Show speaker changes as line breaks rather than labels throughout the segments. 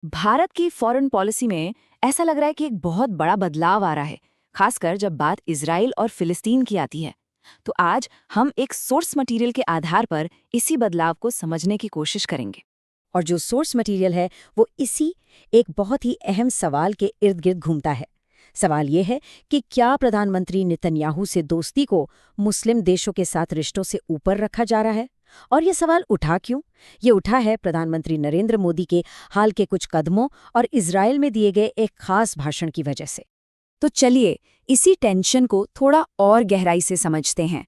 भारत की foreign policy में ऐसा लग रहा है कि एक बहुत बड़ा बदलाव आ रहा है, खासकर जब बात इजराइल और फिलिस्तीन की आती है। तो आज हम एक सोर्स मटेरियल के आधार पर इसी बदलाव को समझने की कोशिश करेंगे।
और जो सोर्स मटेरियल है वो इसी एक बहुत ही अहम सवाल के इर्द गिर्द घूमता है। सवाल ये है कि क्या प्रधानमंत्री नेतन्याहू से दोस्ती को मुस्लिम देशों के साथ रिश्तों से ऊपर रखा जा रहा है। और ये सवाल उठा क्यों? ये उठा है प्रधानमंत्री नरेंद्र मोदी के हाल के कुछ कदमों और इजराइल में दिए गए एक खास भाषण की वजह से।
तो चलिए इसी टेंशन को थोड़ा और गहराई से समझते हैं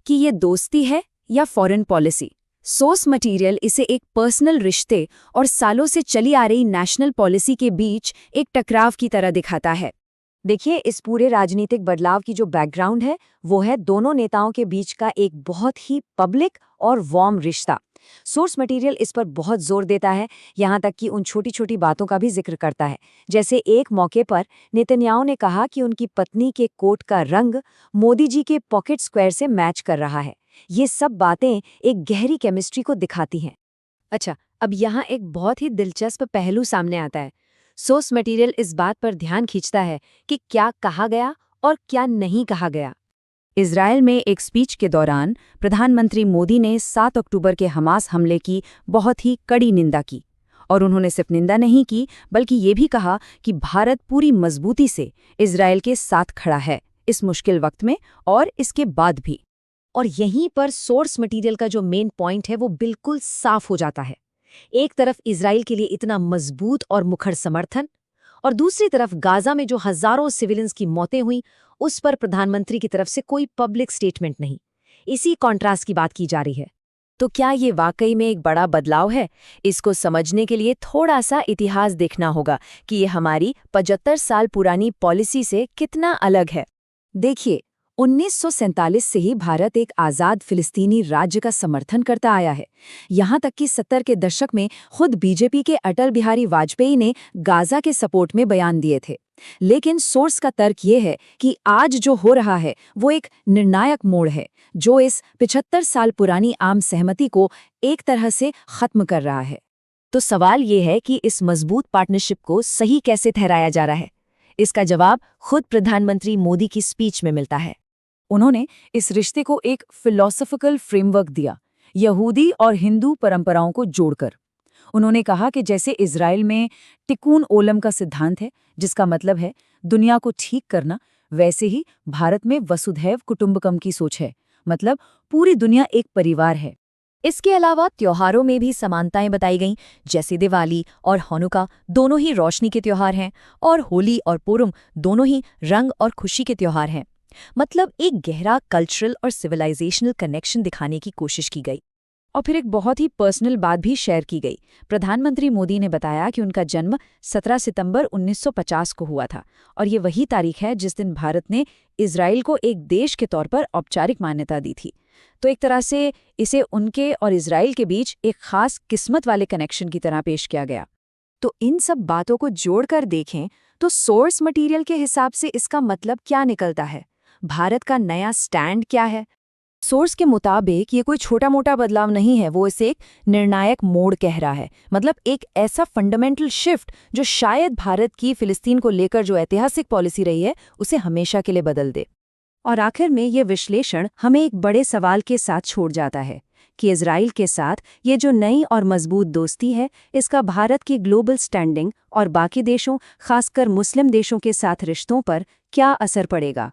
कि ये दोस्ती है या फॉरेन पॉलिसी। सोर्स मटेरियल इसे एक पर्सनल रिश्ते और सालों से चली आ रही नेशनल पॉलिसी के बीच एक टकराव की तरह दिखाता है। देखिए, इस पूरे राजनीतिक बदलाव की जो बैकग्राउंड है वो है दोनों नेताओं के बीच का एक बहुत ही पब्लिक और वार्म रिश्ता। सोर्स मटेरियल इस पर बहुत जोर देता है, यहाँ तक कि उन छोटी छोटी बातों का भी जिक्र करता है। जैसे एक मौके पर नेतन्याहू ने कहा कि उनकी पत्नी के कोट का रंग मोदी जी के पॉकेट स्क्वायर से मैच कर रहा है। ये सब बातें एक गहरी केमिस्ट्री को दिखाती हैं। अच्छा, अब यहाँ एक बहुत ही दिलचस्प पहलू सामने आता है। सोर्स मटेरियल इस बात पर ध्यान खींचता है कि क्या कहा गया और क्या नहीं कहा गया। इजराइल में एक स्पीच के दौरान प्रधानमंत्री मोदी ने 7 अक्टूबर के हमास हमले की बहुत ही कड़ी निंदा की। और उन्होंने सिर्फ निंदा नहीं की, बल्कि ये भी कहा कि भारत पूरी मजबूती से इजराइल के साथ खड़ा है, इस मुश्किल वक्त में और इसके बाद भी। और यहीं पर सोर्स मटेरियल का जो मेन पॉइंट है वो बिल्कुल साफ हो जाता है। एक तरफ इजराइल के लिए इतना मजबूत और मुखर समर्थन, और दूसरी तरफ गाजा में जो हजारों सिविलियंस की मौतें हुई, उस पर प्रधानमंत्री की तरफ से कोई पब्लिक स्टेटमेंट नहीं। इसी कॉन्ट्रास्ट की बात की जा रही है। तो क्या ये वाकई में एक बड़ा बदलाव है? इसको समझने के लिए थोड़ा सा इतिहास देखना होगा कि ये हमारी 75 साल पुरानी पॉलिसी से कितना अलग है। देखिए, 1947 से ही भारत एक आज़ाद फिलिस्तीनी राज्य का समर्थन करता आया है। यहाँ तक कि 70 के दशक में खुद बीजेपी के अटल बिहारी वाजपेयी ने गाजा के सपोर्ट में बयान दिए थे। लेकिन सोर्स का तर्क ये है कि आज जो हो रहा है वो एक निर्णायक मोड़ है, जो इस 75 साल पुरानी आम सहमति को एक तरह से खत्म कर रहा है। तो सवाल ये है कि इस मजबूत पार्टनरशिप को सही कैसे ठहराया जा रहा है? इसका जवाब खुद प्रधानमंत्री मोदी की स्पीच में मिलता है। उन्होंने इस रिश्ते को एक फिलॉसफिकल फ्रेमवर्क दिया, यहूदी और हिंदू परंपराओं को जोड़कर। उन्होंने कहा कि जैसे इजराइल में टिकून ओलम का सिद्धांत है, जिसका मतलब है दुनिया को ठीक करना, वैसे ही भारत में वसुधैव कुटुंबकम की सोच है, मतलब पूरी दुनिया एक परिवार है। इसके अलावा त्योहारों में भी समानताएं बताई गईं, जैसे दिवाली और हनुका दोनों ही रोशनी के त्योहार हैं, और होली और पूरम दोनों ही रंग और खुशी के त्योहार हैं। मतलब एक गहरा कल्चरल और सिविलाइजेशनल कनेक्शन दिखाने की कोशिश की गई। और फिर एक बहुत ही पर्सनल बात भी शेयर की गई। प्रधानमंत्री मोदी ने बताया कि उनका जन्म 17 सितंबर 1950 को हुआ था, और ये वही तारीख है जिस दिन भारत ने इजराइल को एक देश के तौर पर औपचारिक मान्यता दी थी। तो एक तरह से इसे उनके और इजराइल के बीच एक खास किस्मत वाले कनेक्शन की तरह पेश किया गया। तो इन सब बातों को जोड़कर देखें तो सोर्स मटेरियल के हिसाब से इसका मतलब क्या निकलता है? भारत का नया स्टैंड क्या है? सोर्स के मुताबिक ये कोई छोटा मोटा बदलाव नहीं है, वो इसे एक निर्णायक मोड़ कह रहा है। मतलब एक ऐसा फंडामेंटल शिफ्ट जो शायद भारत की फिलिस्तीन को लेकर जो ऐतिहासिक पॉलिसी रही है उसे हमेशा के लिए बदल दे। और आखिर में ये विश्लेषण हमें एक बड़े सवाल के साथ छोड़ जाता है कि इजराइल के साथ ये जो नई और मजबूत दोस्ती है, इसका भारत की ग्लोबल स्टैंडिंग और बाकी देशों, खासकर मुस्लिम देशों के साथ रिश्तों पर क्या असर पड़ेगा।